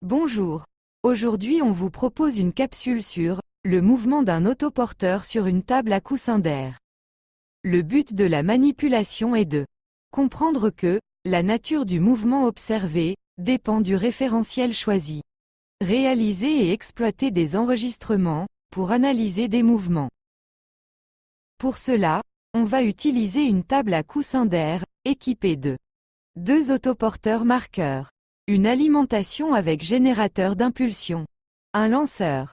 Bonjour. Aujourd'hui on vous propose une capsule sur le mouvement d'un autoporteur sur une table à coussin d'air. Le but de la manipulation est de comprendre que la nature du mouvement observé dépend du référentiel choisi. Réaliser et exploiter des enregistrements pour analyser des mouvements. Pour cela, on va utiliser une table à coussin d'air équipée de deux autoporteurs marqueurs, une alimentation avec générateur d'impulsion, un lanceur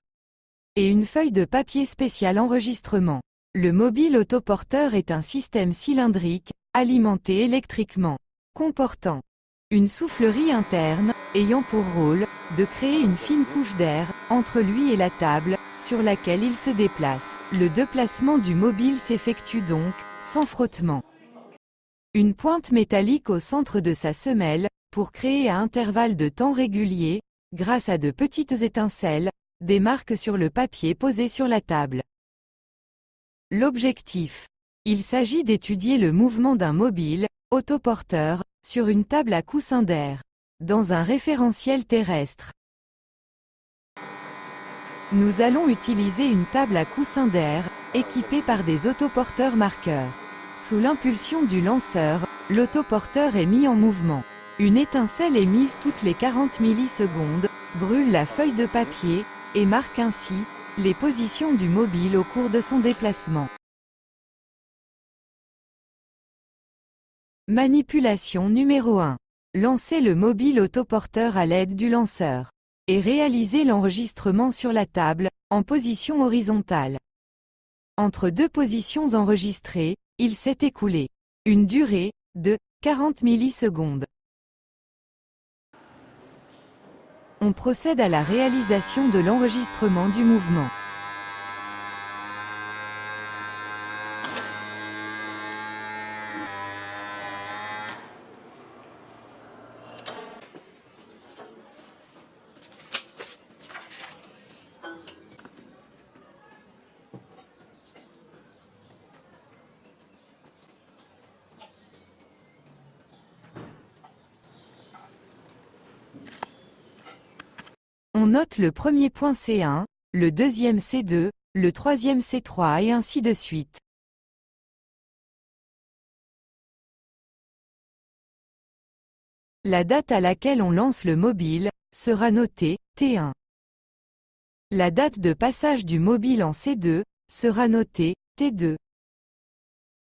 et une feuille de papier spécial enregistrement. Le mobile autoporteur est un système cylindrique, alimenté électriquement, comportant une soufflerie interne, ayant pour rôle de créer une fine couche d'air entre lui et la table sur laquelle il se déplace. Le déplacement du mobile s'effectue donc sans frottement. Une pointe métallique au centre de sa semelle, pour créer à intervalles de temps réguliers, grâce à de petites étincelles, des marques sur le papier posé sur la table. L'objectif. Il s'agit d'étudier le mouvement d'un mobile, autoporteur, sur une table à coussin d'air, dans un référentiel terrestre. Nous allons utiliser une table à coussin d'air, équipée par des autoporteurs marqueurs. Sous l'impulsion du lanceur, l'autoporteur est mis en mouvement. Une étincelle émise toutes les 40 millisecondes, brûle la feuille de papier, et marque ainsi les positions du mobile au cours de son déplacement. Manipulation numéro 1. Lancer le mobile autoporteur à l'aide du lanceur. Et réaliser l'enregistrement sur la table, en position horizontale. Entre deux positions enregistrées, il s'est écoulé une durée de 40 millisecondes. On procède à la réalisation de l'enregistrement du mouvement. On note le premier point C1, le deuxième C2, le troisième C3 et ainsi de suite. La date à laquelle on lance le mobile sera notée T1. La date de passage du mobile en C2 sera notée T2.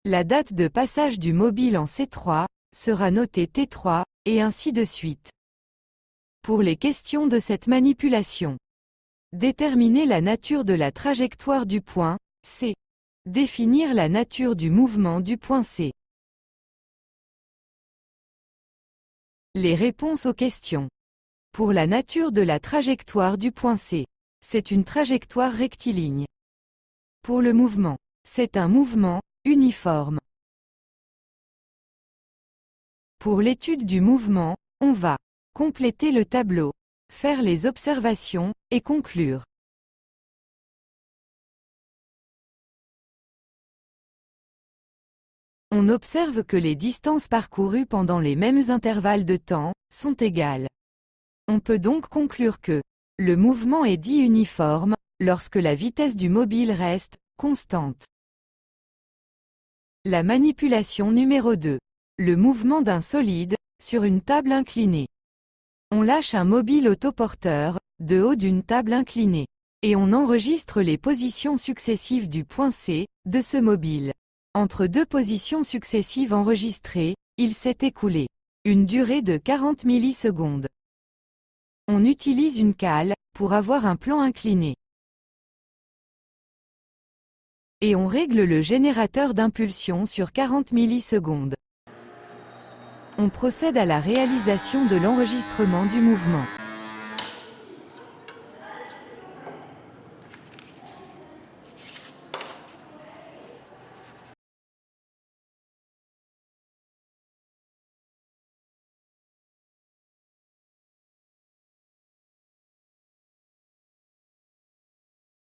La date de passage du mobile en C3 sera notée T3, et ainsi de suite. Pour les questions de cette manipulation. Déterminer la nature de la trajectoire du point C. Définir la nature du mouvement du point C. Les réponses aux questions. Pour la nature de la trajectoire du point C. C'est une trajectoire rectiligne. Pour le mouvement. C'est un mouvement uniforme. Pour l'étude du mouvement, on va compléter le tableau, faire les observations, et conclure. On observe que les distances parcourues pendant les mêmes intervalles de temps sont égales. On peut donc conclure que le mouvement est dit uniforme lorsque la vitesse du mobile reste constante. La manipulation numéro 2. Le mouvement d'un solide sur une table inclinée. On lâche un mobile autoporteur de haut d'une table inclinée et on enregistre les positions successives du point C de ce mobile. Entre deux positions successives enregistrées, il s'est écoulé une durée de 40 millisecondes. On utilise une cale pour avoir un plan incliné. Et on règle le générateur d'impulsion sur 40 millisecondes. On procède à la réalisation de l'enregistrement du mouvement.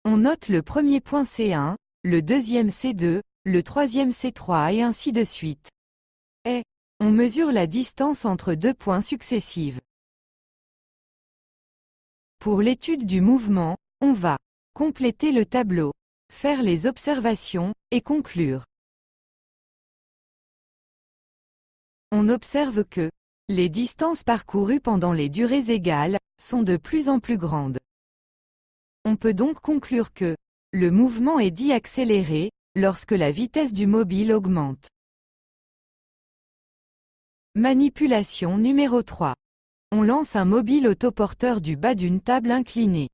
On note le premier point C1, le deuxième C2, le troisième C3 et ainsi de suite. Et on mesure la distance entre deux points successifs. Pour l'étude du mouvement, on va compléter le tableau, faire les observations, et conclure. On observe que les distances parcourues pendant les durées égales sont de plus en plus grandes. On peut donc conclure que le mouvement est dit accéléré lorsque la vitesse du mobile augmente. Manipulation numéro 3. On lance un mobile autoporteur du bas d'une table inclinée.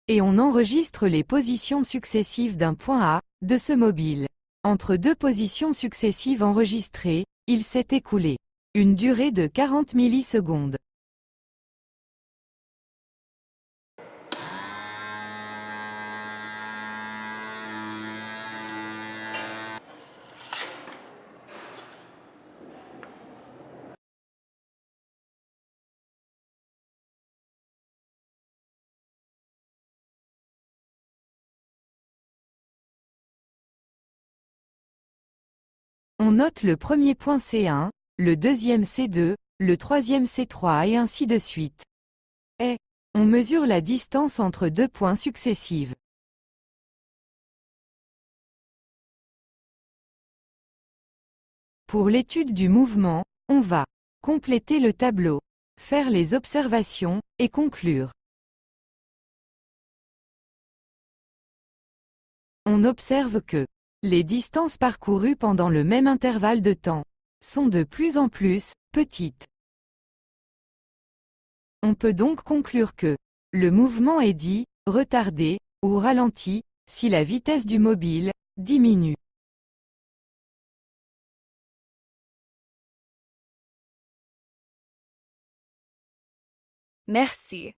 Et on enregistre les positions successives d'un point A de ce mobile. Entre deux positions successives enregistrées, il s'est écoulé une durée de 40 millisecondes. On note le premier point C1, le deuxième C2, le troisième C3 et ainsi de suite. Et on mesure la distance entre deux points successives. Pour l'étude du mouvement, on va compléter le tableau, faire les observations, et conclure. On observe que les distances parcourues pendant le même intervalle de temps sont de plus en plus petites. On peut donc conclure que le mouvement est dit retardé ou ralenti si la vitesse du mobile diminue. Merci.